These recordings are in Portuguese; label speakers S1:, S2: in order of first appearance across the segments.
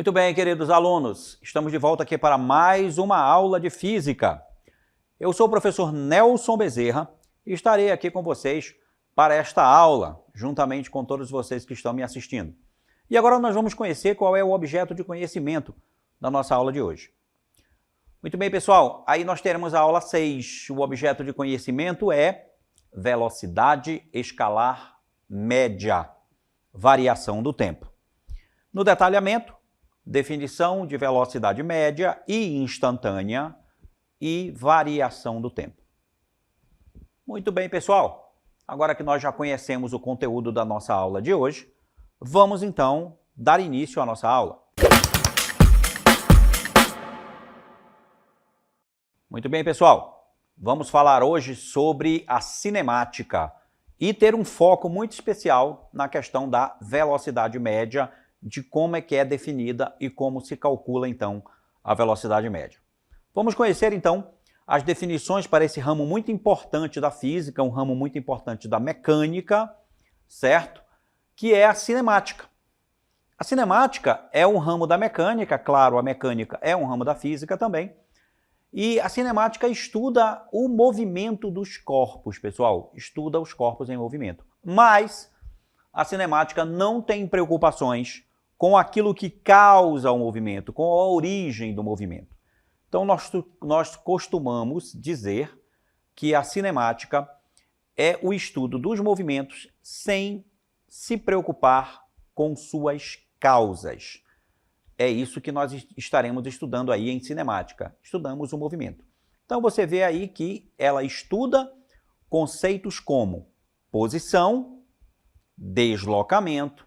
S1: Muito bem, queridos alunos, estamos de volta aqui para mais uma aula de Física. Eu sou o professor Nelson Bezerra e estarei aqui com vocês para esta aula, juntamente com todos vocês que estão me assistindo. E agora nós vamos conhecer qual é o objeto de conhecimento da nossa aula de hoje. Muito bem, pessoal, aí nós teremos a aula 6. O objeto de conhecimento é velocidade escalar média, variação do tempo. No detalhamento, definição de velocidade média e instantânea e variação do tempo. Muito bem, pessoal. Agora que nós já conhecemos o conteúdo da nossa aula de hoje, vamos então dar início à nossa aula. Muito bem, pessoal. Vamos falar hoje sobre a cinemática e ter um foco muito especial na questão da velocidade média, de como é que é definida e como se calcula, então, a velocidade média. Vamos conhecer, então, as definições para esse ramo muito importante da física, um ramo muito importante da mecânica, certo? Que é a cinemática. A cinemática é um ramo da mecânica, claro, a mecânica é um ramo da física também, e a cinemática estuda o movimento dos corpos, pessoal, estuda os corpos em movimento. Mas a cinemática não tem preocupações com aquilo que causa o movimento, com a origem do movimento. Então, nós costumamos dizer que a cinemática é o estudo dos movimentos sem se preocupar com suas causas. É isso que nós estaremos estudando aí em cinemática. Estudamos o movimento. Então, você vê aí que ela estuda conceitos como posição, deslocamento,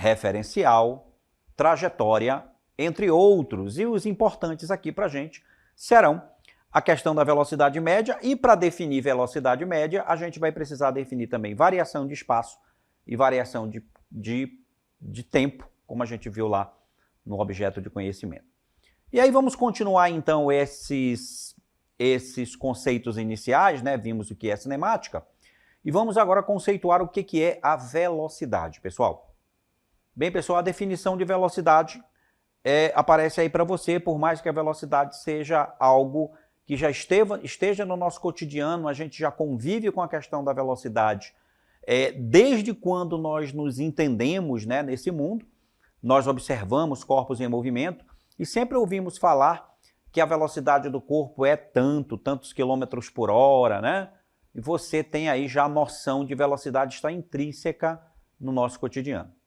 S1: referencial, trajetória, entre outros. E os importantes aqui para a gente serão a questão da velocidade média. E para definir velocidade média, a gente vai precisar definir também variação de espaço e variação de tempo, como a gente viu lá no objeto de conhecimento. E aí vamos continuar então esses conceitos iniciais, né? Vimos o que é cinemática. E vamos agora conceituar o que é a velocidade, pessoal. Bem, pessoal, a definição de velocidade aparece aí para você, por mais que a velocidade seja algo que já esteja no nosso cotidiano, a gente já convive com a questão da velocidade desde quando nós nos entendemos, né, nesse mundo. Nós observamos corpos em movimento e sempre ouvimos falar que a velocidade do corpo é tantos quilômetros por hora, né? E você tem aí já a noção de velocidade está intrínseca no nosso cotidiano.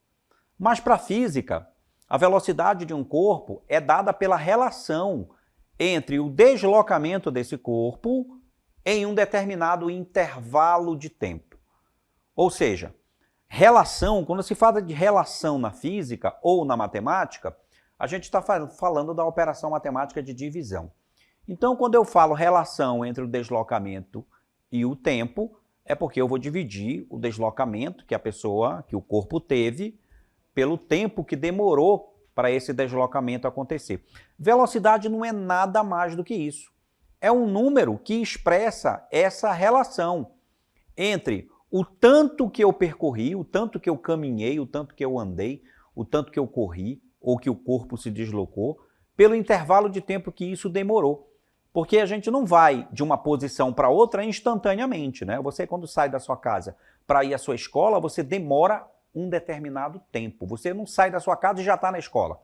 S1: Mas para a física, a velocidade de um corpo é dada pela relação entre o deslocamento desse corpo em um determinado intervalo de tempo. Ou seja, relação, quando se fala de relação na física ou na matemática, a gente está falando da operação matemática de divisão. Então, quando eu falo relação entre o deslocamento e o tempo, é porque eu vou dividir o deslocamento que o corpo teve, pelo tempo que demorou para esse deslocamento acontecer. Velocidade não é nada mais do que isso. É um número que expressa essa relação entre o tanto que eu percorri, o tanto que eu caminhei, o tanto que eu andei, o tanto que eu corri, ou que o corpo se deslocou, pelo intervalo de tempo que isso demorou. Porque a gente não vai de uma posição para outra instantaneamente, né? Você, quando sai da sua casa para ir à sua escola, você demora um determinado tempo. Você não sai da sua casa e já está na escola.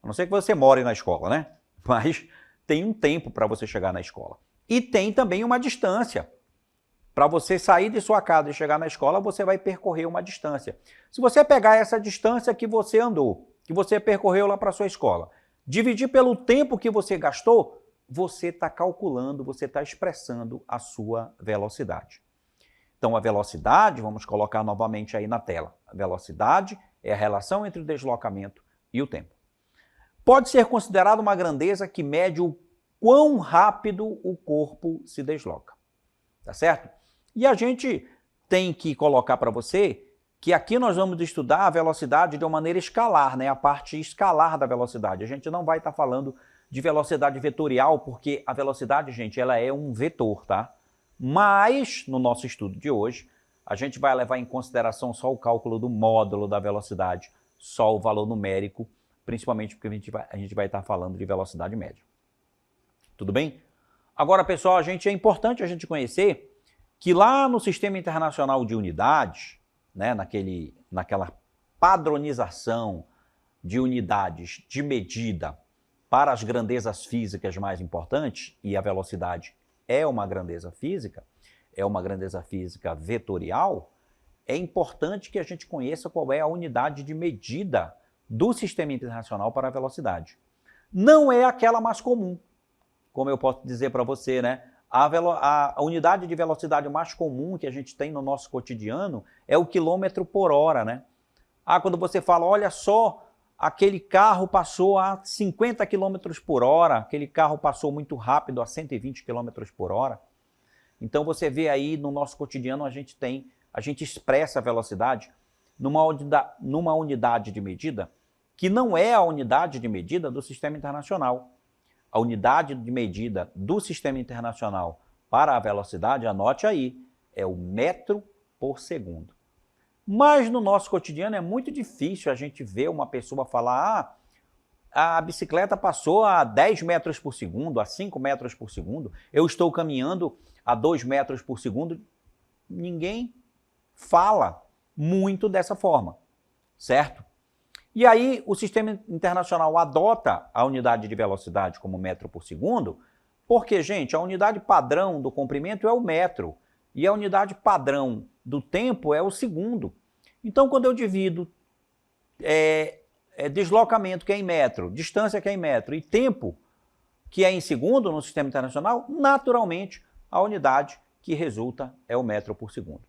S1: A não ser que você more na escola, né? Mas tem um tempo para você chegar na escola. E tem também uma distância. Para você sair de sua casa e chegar na escola, você vai percorrer uma distância. Se você pegar essa distância que você andou, que você percorreu lá para a sua escola, dividir pelo tempo que você gastou, você está calculando, você está expressando a sua velocidade. Então, a velocidade, vamos colocar novamente aí na tela. A velocidade é a relação entre o deslocamento e o tempo. Pode ser considerada uma grandeza que mede o quão rápido o corpo se desloca. Tá certo? E a gente tem que colocar para você que aqui nós vamos estudar a velocidade de uma maneira escalar, né? A parte escalar da velocidade. A gente não vai estar falando de velocidade vetorial, porque a velocidade, gente, ela é um vetor, tá? Mas, no nosso estudo de hoje, a gente vai levar em consideração só o cálculo do módulo da velocidade, só o valor numérico, principalmente porque a gente vai estar falando de velocidade média. Tudo bem? Agora, pessoal, é importante a gente conhecer que lá no Sistema Internacional de Unidades, né, naquela padronização de unidades de medida para as grandezas físicas mais importantes, e a velocidade é uma grandeza física vetorial, é importante que a gente conheça qual é a unidade de medida do Sistema Internacional para a velocidade. Não é aquela mais comum, como eu posso dizer para você, né? A unidade de velocidade mais comum que a gente tem no nosso cotidiano é o quilômetro por hora, né? Quando você fala, olha só, aquele carro passou a 50 km por hora, aquele carro passou muito rápido a 120 km por hora. Então você vê aí no nosso cotidiano a gente expressa a velocidade numa unidade de medida que não é a unidade de medida do Sistema Internacional. A unidade de medida do Sistema Internacional para a velocidade, anote aí, é o metro por segundo. Mas no nosso cotidiano é muito difícil a gente ver uma pessoa falar a bicicleta passou a 10 metros por segundo, a 5 metros por segundo, eu estou caminhando a 2 metros por segundo. Ninguém fala muito dessa forma, certo? E aí o Sistema Internacional adota a unidade de velocidade como metro por segundo, porque, gente, a unidade padrão do comprimento é o metro e a unidade padrão do tempo é o segundo. Então, quando eu divido deslocamento, que é em metro, distância, que é em metro, e tempo, que é em segundo no Sistema Internacional, naturalmente a unidade que resulta é o metro por segundo.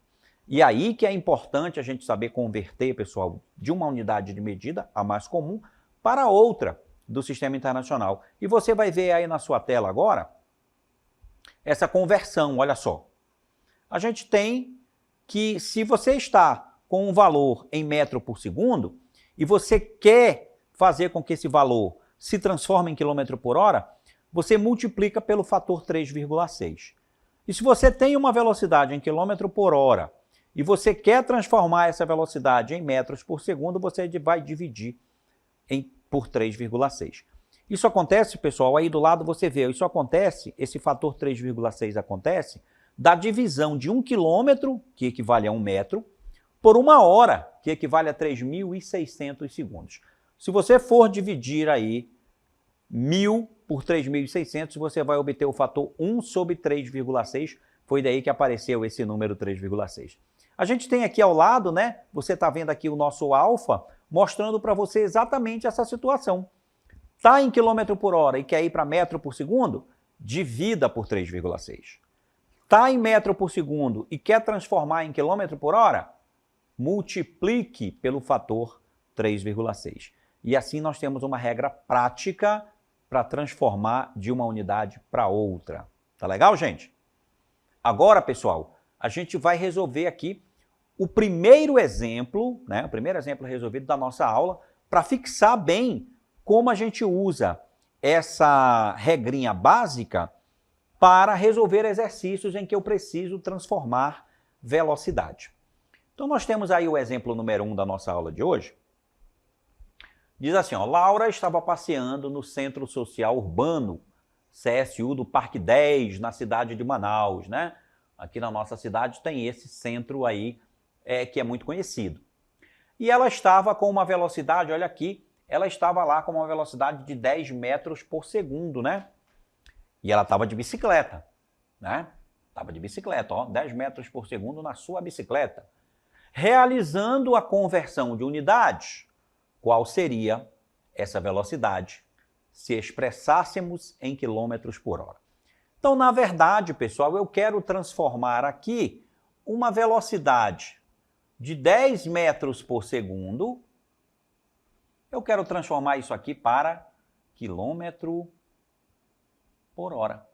S1: E aí que é importante a gente saber converter, pessoal, de uma unidade de medida, a mais comum, para outra do Sistema Internacional. E você vai ver aí na sua tela agora essa conversão, olha só. A gente tem que, se você está com um valor em metro por segundo, e você quer fazer com que esse valor se transforme em quilômetro por hora, você multiplica pelo fator 3,6. E se você tem uma velocidade em quilômetro por hora, e você quer transformar essa velocidade em metros por segundo, você vai dividir por 3,6. Isso acontece, pessoal, aí do lado você vê, isso acontece, esse fator 3,6 acontece da divisão de 1 quilômetro, que equivale a 1 metro, por 1 hora, que equivale a 3.600 segundos. Se você for dividir aí 1.000 por 3.600, você vai obter o fator 1 sobre 3,6, foi daí que apareceu esse número 3,6. A gente tem aqui ao lado, né, você está vendo aqui o nosso alfa, mostrando para você exatamente essa situação. Está em quilômetro por hora e quer ir para metro por segundo? Divida por 3,6. Está em metro por segundo e quer transformar em quilômetro por hora? Multiplique pelo fator 3,6. E assim nós temos uma regra prática para transformar de uma unidade para outra. Tá legal, gente? Agora, pessoal, a gente vai resolver aqui o primeiro exemplo, né? O primeiro exemplo resolvido da nossa aula, para fixar bem como a gente usa essa regrinha básica para resolver exercícios em que eu preciso transformar velocidade. Então, nós temos aí o exemplo número 1 da nossa aula de hoje. Diz assim, ó, Laura estava passeando no Centro Social Urbano, CSU do Parque 10, na cidade de Manaus, né? Aqui na nossa cidade tem esse centro aí que é muito conhecido. E ela estava com uma velocidade, olha aqui, ela estava lá com uma velocidade de 10 metros por segundo, né? E ela estava de bicicleta, né? Estava de bicicleta, ó, 10 metros por segundo na sua bicicleta. Realizando a conversão de unidades, qual seria essa velocidade se expressássemos em quilômetros por hora? Então, na verdade, pessoal, eu quero transformar aqui uma velocidade de 10 metros por segundo, eu quero transformar isso aqui para quilômetro por hora.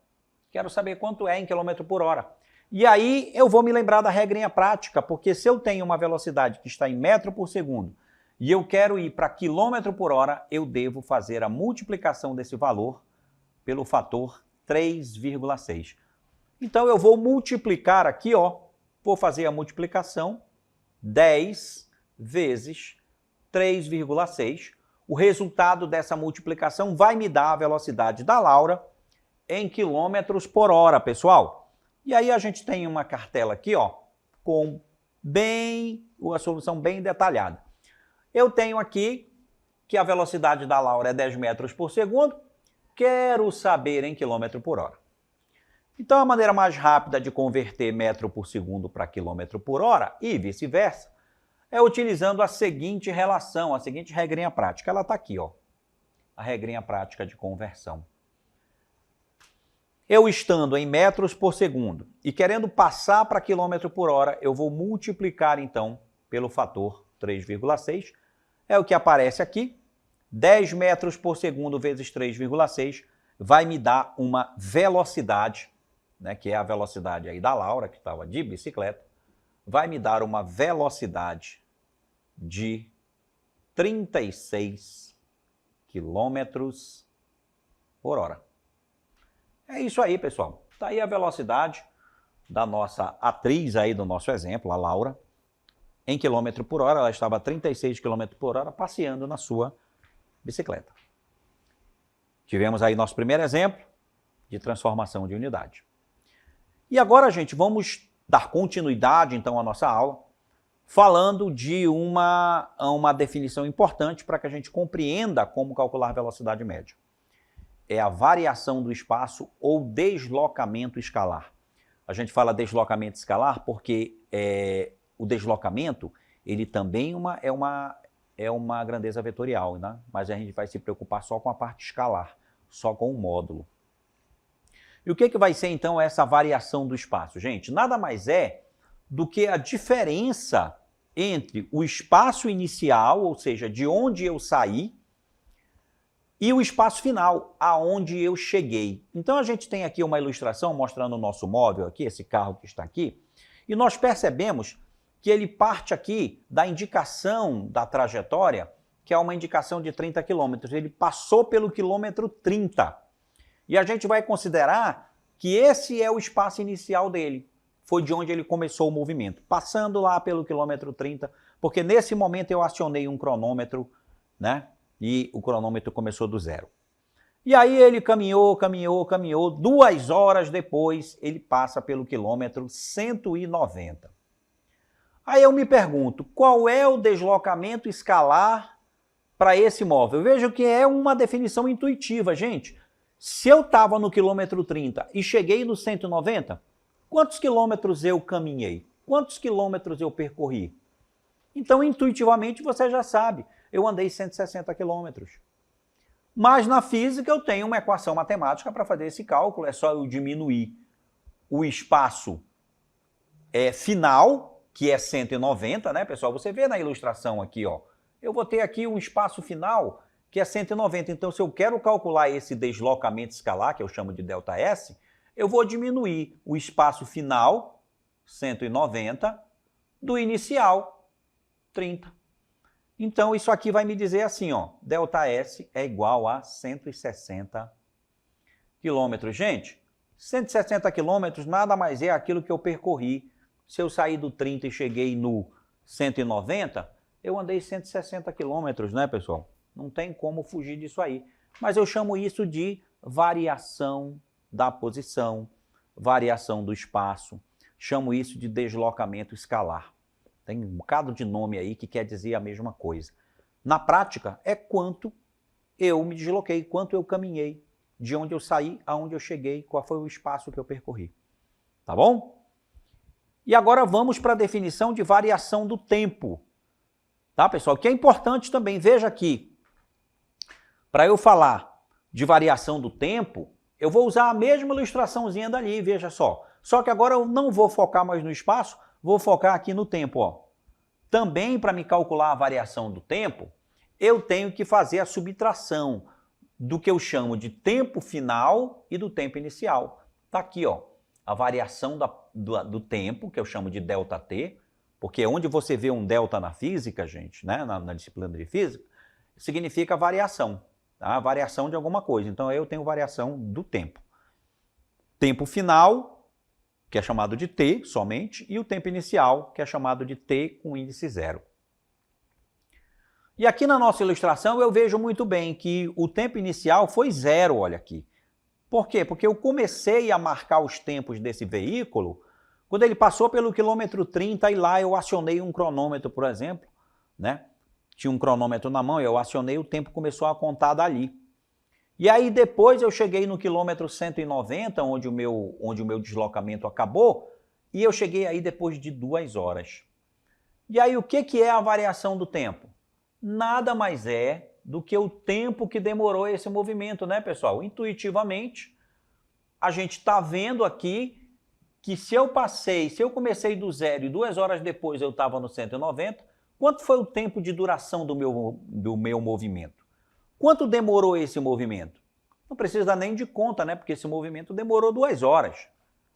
S1: Quero saber quanto é em quilômetro por hora. E aí eu vou me lembrar da regrinha prática, porque se eu tenho uma velocidade que está em metro por segundo e eu quero ir para quilômetro por hora, eu devo fazer a multiplicação desse valor pelo fator 3,6. Então eu vou multiplicar aqui, ó, vou fazer a multiplicação 10 vezes 3,6. o resultado dessa multiplicação vai me dar a velocidade da Laura em quilômetros por hora, pessoal. E aí a gente tem uma cartela aqui, ó, com uma solução bem detalhada. Eu tenho aqui que a velocidade da Laura é 10 metros por segundo, quero saber em quilômetro por hora. Então a maneira mais rápida de converter metro por segundo para quilômetro por hora e vice-versa é utilizando a seguinte relação, a seguinte regrinha prática. Ela está aqui, ó, a regrinha prática de conversão. Eu estando em metros por segundo e querendo passar para quilômetro por hora, eu vou multiplicar então pelo fator 3,6. É o que aparece aqui. 10 metros por segundo vezes 3,6 vai me dar uma velocidade, né, que é a velocidade aí da Laura, que estava de bicicleta, vai me dar uma velocidade de 36 quilômetros por hora. É isso aí, pessoal. Está aí a velocidade da nossa atriz aí do nosso exemplo, a Laura. Em quilômetro por hora, ela estava a 36 km por hora passeando na sua bicicleta. Tivemos aí nosso primeiro exemplo de transformação de unidade. E agora, gente, vamos dar continuidade, então, à nossa aula, falando de uma definição importante para que a gente compreenda como calcular velocidade média. É a variação do espaço ou deslocamento escalar. A gente fala deslocamento escalar porque o deslocamento, ele também é uma grandeza vetorial, né? Mas a gente vai se preocupar só com a parte escalar, só com o módulo. E o que vai ser, então, essa variação do espaço? Gente, nada mais é do que a diferença entre o espaço inicial, ou seja, de onde eu saí, e o espaço final, aonde eu cheguei. Então a gente tem aqui uma ilustração mostrando o nosso móvel aqui, esse carro que está aqui, e nós percebemos que ele parte aqui da indicação da trajetória, que é uma indicação de 30 km. Ele passou pelo quilômetro 30. E a gente vai considerar que esse é o espaço inicial dele. Foi de onde ele começou o movimento, passando lá pelo quilômetro 30, porque nesse momento eu acionei um cronômetro, né? E o cronômetro começou do zero. E aí ele caminhou, 2 horas depois ele passa pelo quilômetro 190. Aí eu me pergunto, qual é o deslocamento escalar para esse móvel? Veja que é uma definição intuitiva, gente. Se eu estava no quilômetro 30 e cheguei no 190, quantos quilômetros eu caminhei? Quantos quilômetros eu percorri? Então, intuitivamente, você já sabe. Eu andei 160 quilômetros. Mas na física eu tenho uma equação matemática para fazer esse cálculo. É só eu diminuir o espaço final, que é 190, né, pessoal? Você vê na ilustração aqui, ó. Eu vou ter aqui um espaço final que é 190. Então, se eu quero calcular esse deslocamento escalar, que eu chamo de ΔS, eu vou diminuir o espaço final, 190, do inicial, 30. Então, isso aqui vai me dizer assim, ó, ΔS é igual a 160 quilômetros. Gente, 160 quilômetros nada mais é aquilo que eu percorri. Se eu sair do 30 e cheguei no 190, eu andei 160 quilômetros, né, pessoal? Não tem como fugir disso aí. Mas eu chamo isso de variação da posição, variação do espaço. Chamo isso de deslocamento escalar. Tem um bocado de nome aí que quer dizer a mesma coisa. Na prática, é quanto eu me desloquei, quanto eu caminhei, de onde eu saí, aonde eu cheguei, qual foi o espaço que eu percorri. Tá bom? E agora vamos para a definição de variação do tempo. Tá, pessoal? Que é importante também. Veja aqui. Para eu falar de variação do tempo, eu vou usar a mesma ilustraçãozinha dali, veja só. Só que agora eu não vou focar mais no espaço, vou focar aqui no tempo, ó. Também, para me calcular a variação do tempo, eu tenho que fazer a subtração do que eu chamo de tempo final e do tempo inicial. Está aqui, ó, a variação do tempo, que eu chamo de ΔT, porque onde você vê um delta na física, gente, né, na disciplina de física, significa variação, tá? Variação de alguma coisa. Então, eu tenho variação do tempo. Tempo final, que é chamado de t somente, e o tempo inicial, que é chamado de t com índice zero. E aqui na nossa ilustração eu vejo muito bem que o tempo inicial foi 0, olha aqui. Por quê? Porque eu comecei a marcar os tempos desse veículo quando ele passou pelo quilômetro 30 e lá eu acionei um cronômetro, por exemplo, né? Tinha um cronômetro na mão, eu acionei, o tempo começou a contar dali. E aí depois eu cheguei no quilômetro 190, onde o meu deslocamento acabou, e eu cheguei aí depois de 2 horas. E aí o que é a variação do tempo? Nada mais é do que o tempo que demorou esse movimento, né, pessoal? Intuitivamente, a gente está vendo aqui que se eu comecei do 0 e 2 horas depois eu estava no 190, quanto foi o tempo de duração do meu movimento? Quanto demorou esse movimento? Não precisa dar nem de conta, né? Porque esse movimento demorou 2 horas.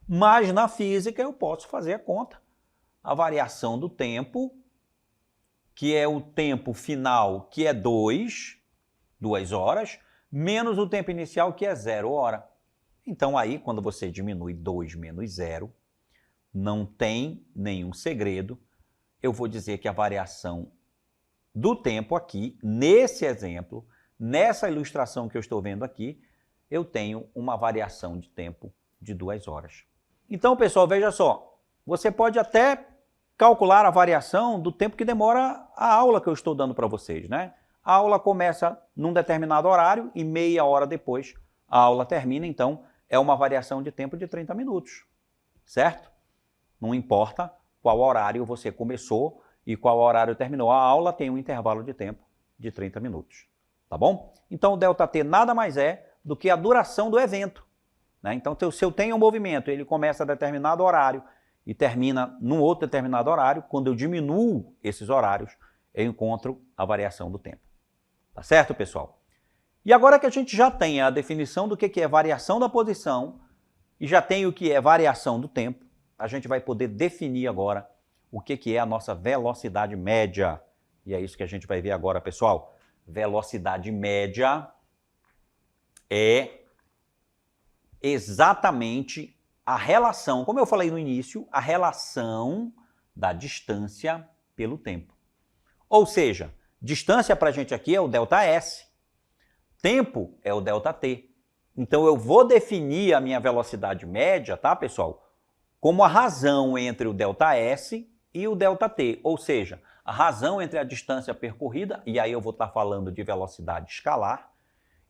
S1: Mas na física eu posso fazer a conta. A variação do tempo, que é o tempo final, que é 2 horas, menos o tempo inicial, que é 0 hora. Então aí, quando você diminui 2 menos 0, não tem nenhum segredo. Eu vou dizer que a variação do tempo aqui, nesse exemplo, nessa ilustração que eu estou vendo aqui, eu tenho uma variação de tempo de 2 horas. Então, pessoal, veja só, você pode até calcular a variação do tempo que demora a aula que eu estou dando para vocês, né? A aula começa num determinado horário e meia hora depois a aula termina, então é uma variação de tempo de 30 minutos, certo? Não importa qual horário você começou e qual horário terminou a aula, tem um intervalo de tempo de 30 minutos, tá bom? Então o ΔT nada mais é do que a duração do evento, né? Então se eu tenho um movimento, ele começa a determinado horário e termina num outro determinado horário, quando eu diminuo esses horários, eu encontro a variação do tempo. Tá certo, pessoal? E agora que a gente já tem a definição do que é variação da posição e já tem o que é variação do tempo, a gente vai poder definir agora o que é a nossa velocidade média. E é isso que a gente vai ver agora, pessoal. Velocidade média é exatamente a relação, como eu falei no início, a relação da distância pelo tempo. Ou seja, distância para a gente aqui é o ΔS, tempo é o ΔT. Então eu vou definir a minha velocidade média, tá, pessoal? Como a razão entre o ΔS e o ΔT, ou seja, a razão entre a distância percorrida, e aí eu vou estar falando de velocidade escalar,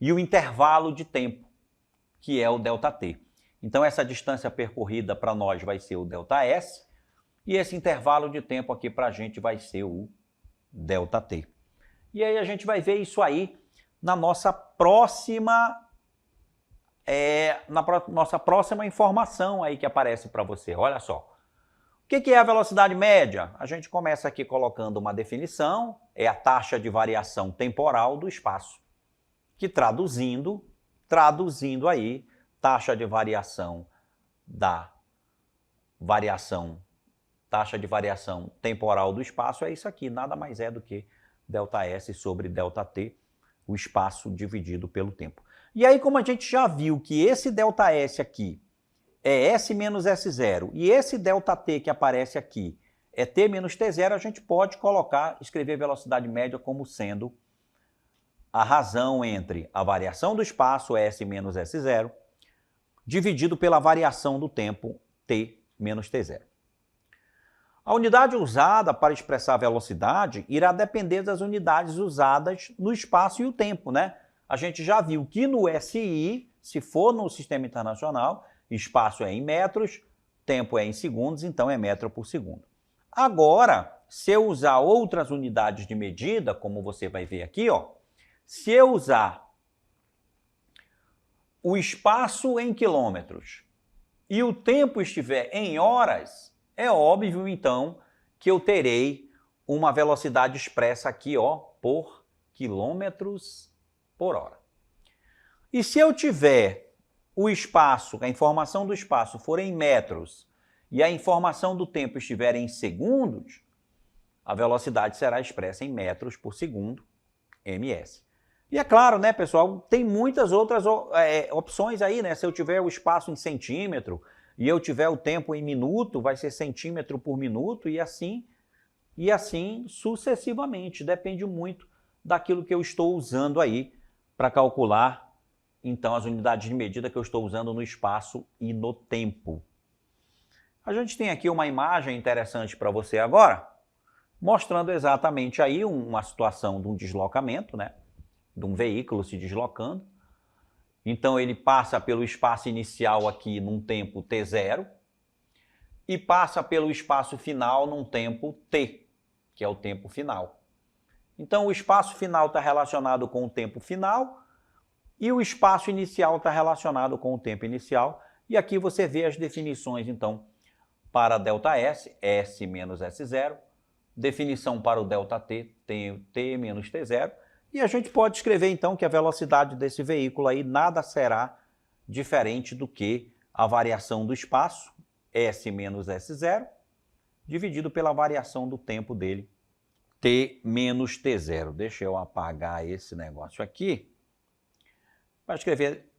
S1: e o intervalo de tempo, que é o ΔT. Então essa distância percorrida para nós vai ser o ΔS, e esse intervalo de tempo aqui para a gente vai ser o ΔT. E aí a gente vai ver isso aí na nossa próxima informação aí que aparece para você. Olha só. O que é a velocidade média? A gente começa aqui colocando uma definição, é a taxa de variação temporal do espaço, que traduzindo aí, taxa de variação temporal do espaço é isso aqui, nada mais é do que ΔS sobre ΔT, o espaço dividido pelo tempo. E aí, como a gente já viu que esse ΔS aqui é S menos S0 e esse ΔT que aparece aqui é T menos T0, a gente pode escrever velocidade média como sendo a razão entre a variação do espaço S menos S0 dividido pela variação do tempo T menos T0. A unidade usada para expressar a velocidade irá depender das unidades usadas no espaço e o tempo, né? A gente já viu que no SI, se for no Sistema Internacional, espaço é em metros, tempo é em segundos, então é metro por segundo. Agora, se eu usar outras unidades de medida, como você vai ver aqui, ó, se eu usar o espaço em quilômetros e o tempo estiver em horas, é óbvio, então, que eu terei uma velocidade expressa aqui, ó, por quilômetros por hora. E se eu tiver o espaço, a informação do espaço for em metros e a informação do tempo estiver em segundos, a velocidade será expressa em metros por segundo, ms. E é claro, né, pessoal, tem muitas outras opções aí, né? Se eu tiver o espaço em centímetro e eu tiver o tempo em minuto, vai ser centímetro por minuto e assim sucessivamente. Depende muito daquilo que eu estou usando aí para calcular, então, as unidades de medida que eu estou usando no espaço e no tempo. A gente tem aqui uma imagem interessante para você agora, mostrando exatamente aí uma situação de um deslocamento, né? De um veículo se deslocando. Então, ele passa pelo espaço inicial aqui num tempo t0 e passa pelo espaço final num tempo t, que é o tempo final. Então, o espaço final está relacionado com o tempo final e o espaço inicial está relacionado com o tempo inicial. E aqui você vê as definições, então, para ΔS, S menos S0, definição para o ΔT, T menos T0, e a gente pode escrever, então, que a velocidade desse veículo aí nada será diferente do que a variação do espaço, S menos S0, dividido pela variação do tempo dele, T menos T0. Deixa eu apagar esse negócio aqui, para escrever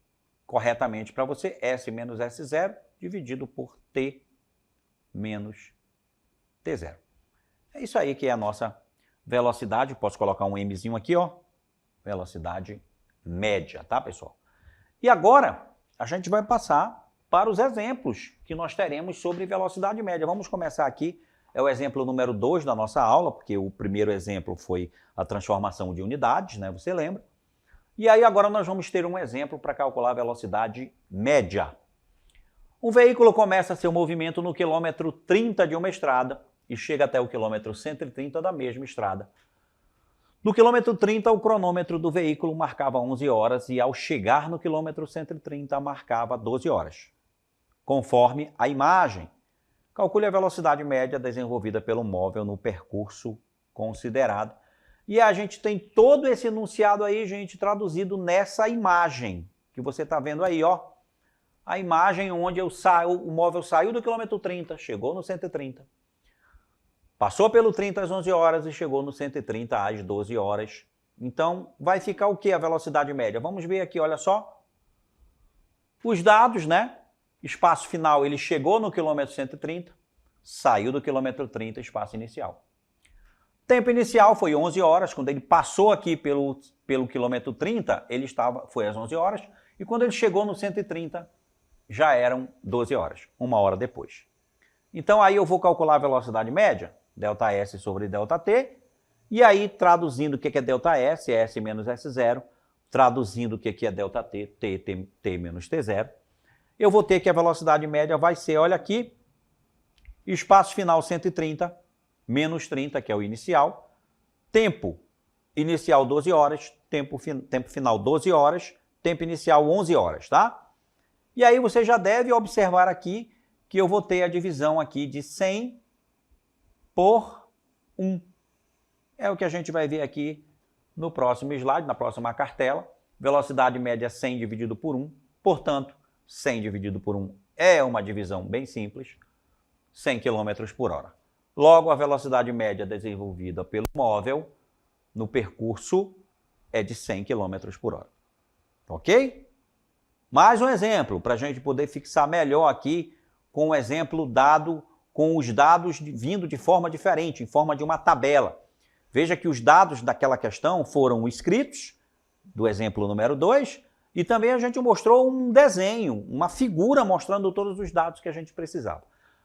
S1: corretamente para você, S menos S0 dividido por T menos T0. É isso aí que é a nossa velocidade. Posso colocar um Mzinho aqui, ó. Velocidade média, tá, pessoal? E agora, a gente vai passar para os exemplos que nós teremos sobre velocidade média. Vamos começar aqui, é o exemplo número 2 da nossa aula, porque o primeiro exemplo foi a transformação de unidades, né, você lembra? E aí agora nós vamos ter um exemplo para calcular a velocidade média. Um veículo começa seu movimento no quilômetro 30 de uma estrada e chega até o quilômetro 130 da mesma estrada. No quilômetro 30, o cronômetro do veículo marcava 11 horas e ao chegar no quilômetro 130 marcava 12 horas. Conforme a imagem, calcule a velocidade média desenvolvida pelo móvel no percurso considerado. E a gente tem todo esse enunciado aí, gente, traduzido nessa imagem que você está vendo aí, ó. A imagem onde o móvel saiu do quilômetro 30, chegou no 130. Passou pelo 30 às 11 horas e chegou no 130 às 12 horas. Então, vai ficar o que a velocidade média? Vamos ver aqui, olha só. Os dados, né? Espaço final, ele chegou no quilômetro 130, saiu do quilômetro 30, espaço inicial. Tempo inicial foi 11 horas, quando ele passou aqui pelo quilômetro 30, foi às 11 horas, e quando ele chegou no 130, já eram 12 horas, uma hora depois. Então aí eu vou calcular a velocidade média, ΔS sobre ΔT, e aí traduzindo o que é ΔS, S menos S0, traduzindo o que é ΔT, T menos T0, eu vou ter que a velocidade média vai ser, olha aqui, espaço final 130, menos 30, que é o inicial, tempo inicial 12 horas, tempo final 12 horas, tempo inicial 11 horas, tá? E aí você já deve observar aqui que eu vou ter a divisão aqui de 100 por 1. É o que a gente vai ver aqui no próximo slide, na próxima cartela. Velocidade média 100 dividido por 1. Portanto, 100 dividido por 1 é uma divisão bem simples, 100 km por hora. Logo, a velocidade média desenvolvida pelo móvel no percurso é de 100 km por hora. Ok? Mais um exemplo, para a gente poder fixar melhor aqui com o exemplo dado, com os dados vindo de forma diferente, em forma de uma tabela. Veja que os dados daquela questão foram escritos, do exemplo número 2, e também a gente mostrou um desenho, uma figura mostrando todos os dados que a gente precisava.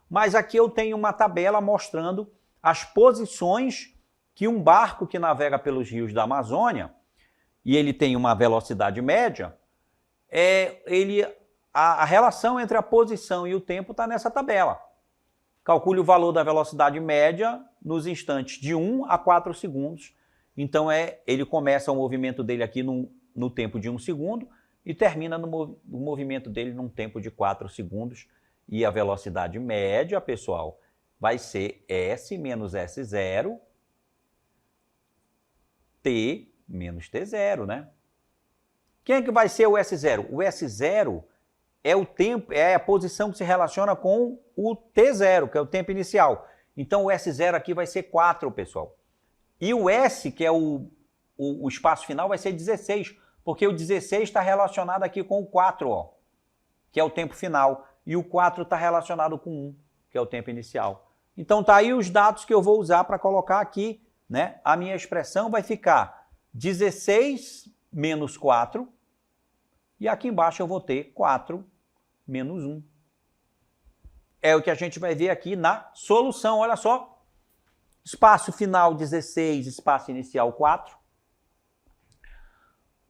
S1: Mas aqui eu tenho uma tabela mostrando as posições que um barco que navega pelos rios da Amazônia, e ele tem uma velocidade média, a relação entre a posição e o tempo está nessa tabela. Calcule o valor da velocidade média nos instantes de 1 a 4 segundos. Então, ele começa o movimento dele aqui no tempo de 1 segundo e termina no movimento dele num tempo de 4 segundos. E a velocidade média, pessoal, vai ser S menos S0, T menos T0, né? Quem é que vai ser o S0? O S0 é o tempo, é a posição que se relaciona com o T0, que é o tempo inicial. Então o S0 aqui vai ser 4, pessoal. E o S, que é o espaço final, vai ser 16, porque o 16 está relacionado aqui com o 4, ó, que é o tempo final. E o 4 está relacionado com 1, que é o tempo inicial. Então tá aí os dados que eu vou usar para colocar aqui, né? A minha expressão vai ficar 16 menos 4, e aqui embaixo eu vou ter 4 menos 1. É o que a gente vai ver aqui na solução, olha só. Espaço final 16, espaço inicial 4.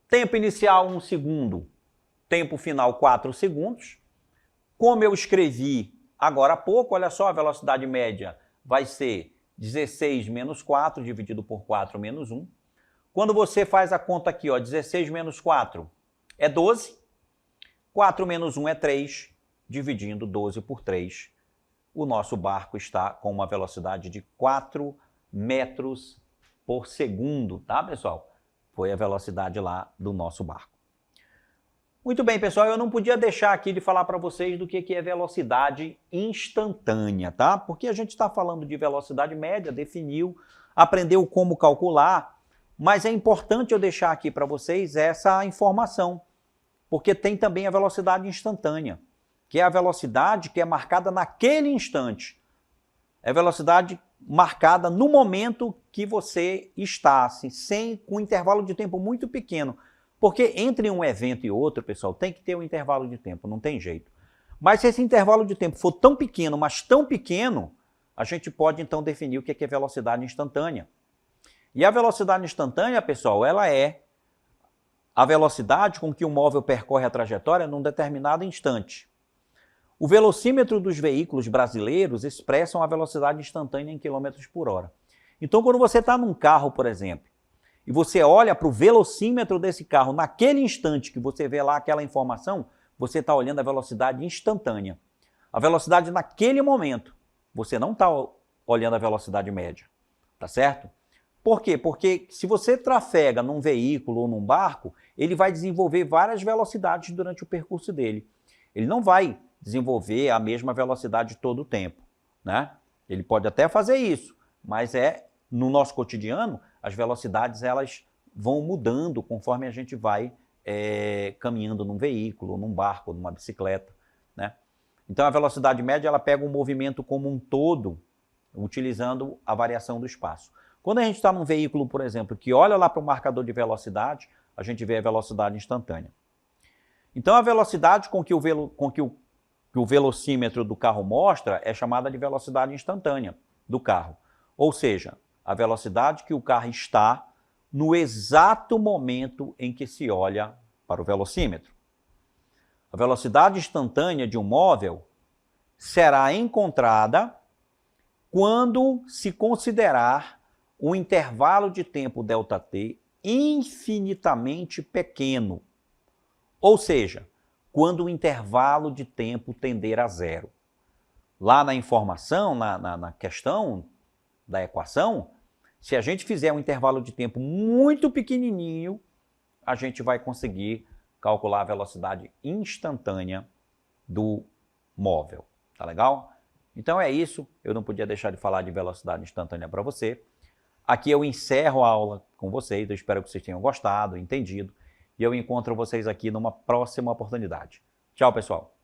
S1: Tempo inicial 1 segundo, tempo final 4 segundos. Como eu escrevi agora há pouco, olha só, a velocidade média vai ser 16 menos 4 dividido por 4 menos 1. Quando você faz a conta aqui, ó, 16 menos 4 é 12. 4 menos 1 é 3. Dividindo 12 por 3, o nosso barco está com uma velocidade de 4 metros por segundo, tá, pessoal? Foi a velocidade lá do nosso barco. Muito bem, pessoal, eu não podia deixar aqui de falar para vocês do que é velocidade instantânea, tá? Porque a gente está falando de velocidade média, definiu, aprendeu como calcular, mas é importante eu deixar aqui para vocês essa informação, porque tem também a velocidade instantânea, que é a velocidade que é marcada naquele instante. É a velocidade marcada no momento que você está, assim, com um intervalo de tempo muito pequeno. Porque entre um evento e outro, pessoal, tem que ter um intervalo de tempo, não tem jeito. Mas se esse intervalo de tempo for tão pequeno, mas tão pequeno, a gente pode então definir o que é velocidade instantânea. E a velocidade instantânea, pessoal, ela é a velocidade com que o móvel percorre a trajetória num determinado instante. O velocímetro dos veículos brasileiros expressam a velocidade instantânea em quilômetros por hora. Então, quando você está num carro, por exemplo, e você olha para o velocímetro desse carro, naquele instante que você vê lá aquela informação, você está olhando a velocidade instantânea. A velocidade naquele momento. Você não está olhando a velocidade média. Tá certo? Por quê? Porque se você trafega num veículo ou num barco, ele vai desenvolver várias velocidades durante o percurso dele. Ele não vai desenvolver a mesma velocidade todo o tempo, né? Ele pode até fazer isso, mas no nosso cotidiano, as velocidades elas vão mudando conforme a gente vai caminhando num veículo, num barco, numa bicicleta, né? Então a velocidade média ela pega o movimento como um todo, utilizando a variação do espaço. Quando a gente está num veículo, por exemplo, que olha lá para o marcador de velocidade, a gente vê a velocidade instantânea. Então a velocidade com que o velocímetro do carro mostra é chamada de velocidade instantânea do carro. Ou seja, a velocidade que o carro está no exato momento em que se olha para o velocímetro. A velocidade instantânea de um móvel será encontrada quando se considerar um intervalo de tempo ΔT infinitamente pequeno. Ou seja, quando o intervalo de tempo tender a zero. Lá na informação, na questão da equação, se a gente fizer um intervalo de tempo muito pequenininho, a gente vai conseguir calcular a velocidade instantânea do móvel. Tá legal? Então é isso. Eu não podia deixar de falar de velocidade instantânea para você. Aqui eu encerro a aula com vocês. Eu espero que vocês tenham gostado, entendido. E eu encontro vocês aqui numa próxima oportunidade. Tchau, pessoal!